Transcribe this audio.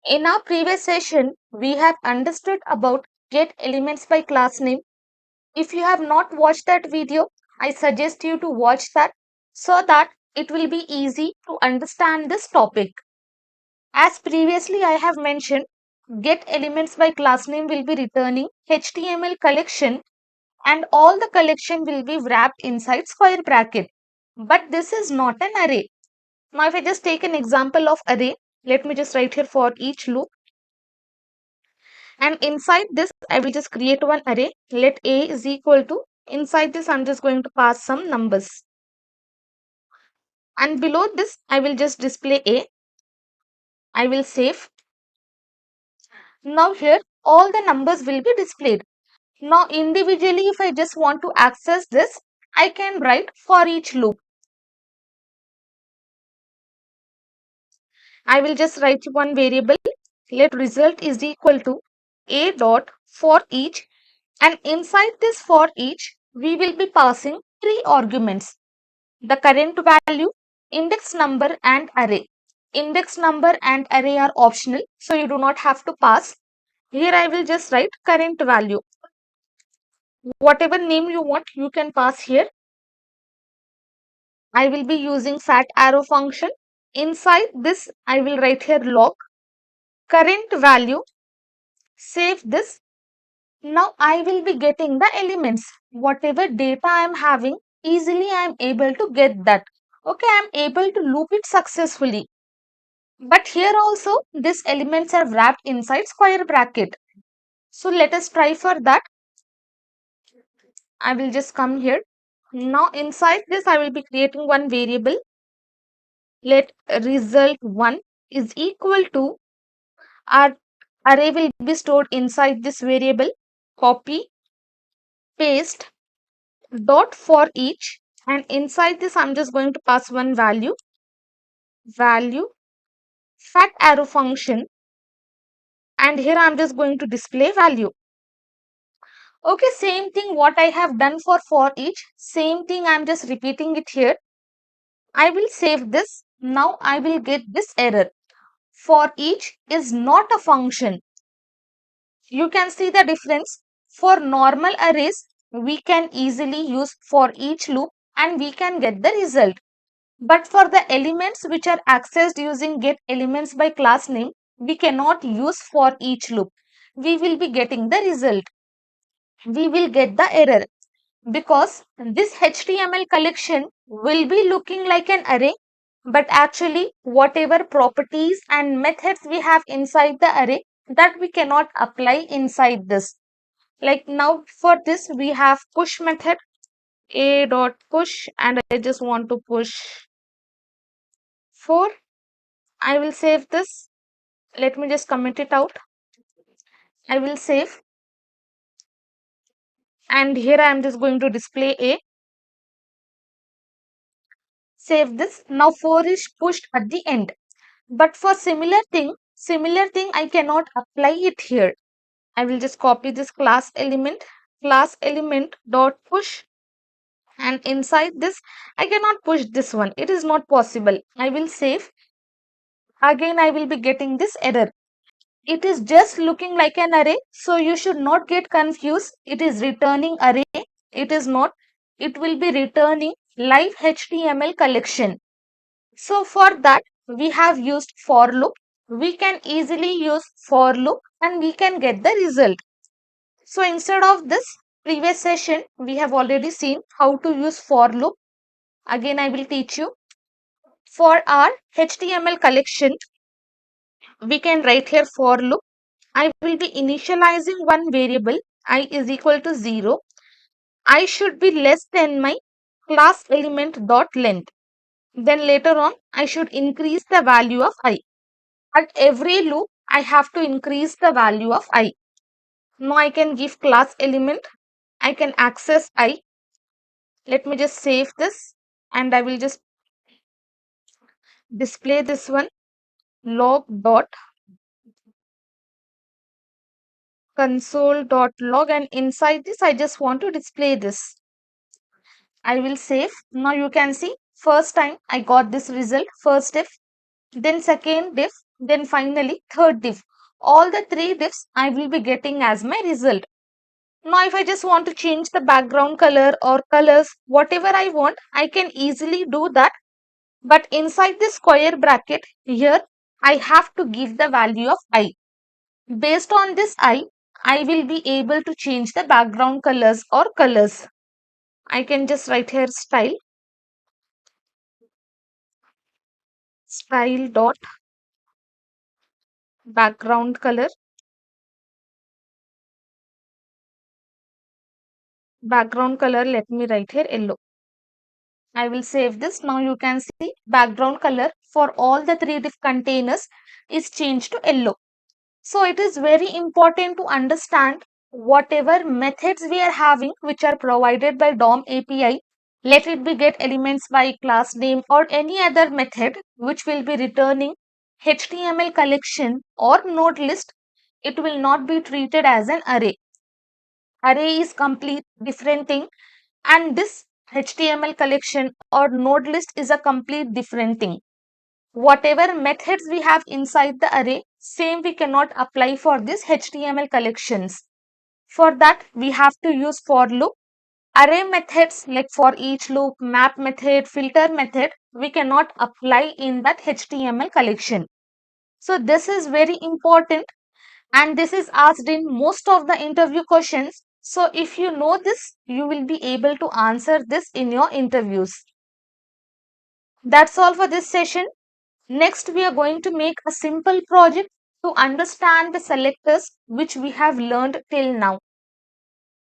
In our previous session, we have understood about get elements by class name. If you have not watched that video, I suggest you to watch that so that it will be easy to understand this topic. As previously I have mentioned, get elements by class name will be returning HTML collection and all the collection will be wrapped inside square bracket. But this is not an array. Now if I just take an example of array, let me just write here for each loop. And inside this, I will just create one array. Let A is equal to, inside this, I'm just going to pass some numbers. And below this, I will just display A. I will save. Now here, all the numbers will be displayed. Now individually, if I just want to access this, I can write for each loop. I will just write one variable. Let result is equal to A dot for each. And inside this for each, we will be passing three arguments. The current value, index number and array. Index number and array are optional, so you do not have to pass. Here I will just write current value. Whatever name you want, you can pass here. I will be using fat arrow function. Inside this, I will write here log current value. Save this. Now I will be getting the elements. Whatever data I am having, easily I am able to get that. Okay, I am able to loop it successfully. But here also, these elements are wrapped inside square bracket. So let us try for that. I will just come here. Now inside this, I will be creating one variable. Let result1 is equal to, our array will be stored inside this variable. Copy, paste, dot for each. And inside this, I'm just going to pass one value. Value, fat arrow function. And here I'm just going to display value. Okay, same thing what I have done for each, same thing I'm just repeating it here. I will save this. Now I will get this error. For each is not a function. You can see the difference. For normal arrays, we can easily use for each loop and we can get the result. But for the elements which are accessed using get elements by class name, we cannot use for each loop. We will be getting the result. We will get the error. Because this HTML collection will be looking like an array, but actually whatever properties and methods we have inside the array, that we cannot apply inside this. Like now for this we have push method, a dot push, and I just want to push 4. I will save this. Let me just comment it out. I will save, and here I am just going to display a. Save this. Now 4 is pushed at the end. But for similar thing I cannot apply it here. I will just copy this class element dot push, and inside this I cannot push this one. It is not possible. I will save. Again I will be getting this error. It is just looking like an array, so you should not get confused. It is returning array. It is not. It will be returning live HTML collection. So for that, we have used for loop. We can easily use for loop and we can get the result. So instead of this previous session, we have already seen how to use for loop. Again, I will teach you. For our HTML collection, we can write here for loop. I will be initializing one variable, I is equal to 0. I should be less than my class element dot length. Then later on, I should increase the value of I. At every loop, I have to increase the value of I. Now I can give class element. I can access I. Let me just save this and I will just display this one. Log dot console dot log, and inside this I just want to display this. I will save. Now you can see first time I got this result, first if, then second if, then finally third div. All the three divs I will be getting as my result. Now if I just want to change the background color or colors, whatever I want, I can easily do that. But inside the square bracket here, I have to give the value of I. Based on this I will be able to change the background colors or colors. I can just write here style dot background color. Background color, let me write here yellow. I will save this. Now you can see background color for all the three div containers is changed to yellow. So it is very important to understand whatever methods we are having which are provided by DOM API. Let it be get elements by class name or any other method which will be returning HTML collection or node list. It will not be treated as an array. Array is complete different thing, and this HTML collection or node list is a complete different thing. Whatever methods we have inside the array, same we cannot apply for this HTML collections. For that, we have to use for loop. Array methods like for each loop, map method, filter method, we cannot apply in that HTML collection. So this is very important, and this is asked in most of the interview questions. So if you know this, you will be able to answer this in your interviews. That's all for this session. Next, we are going to make a simple project to understand the selectors which we have learned till now.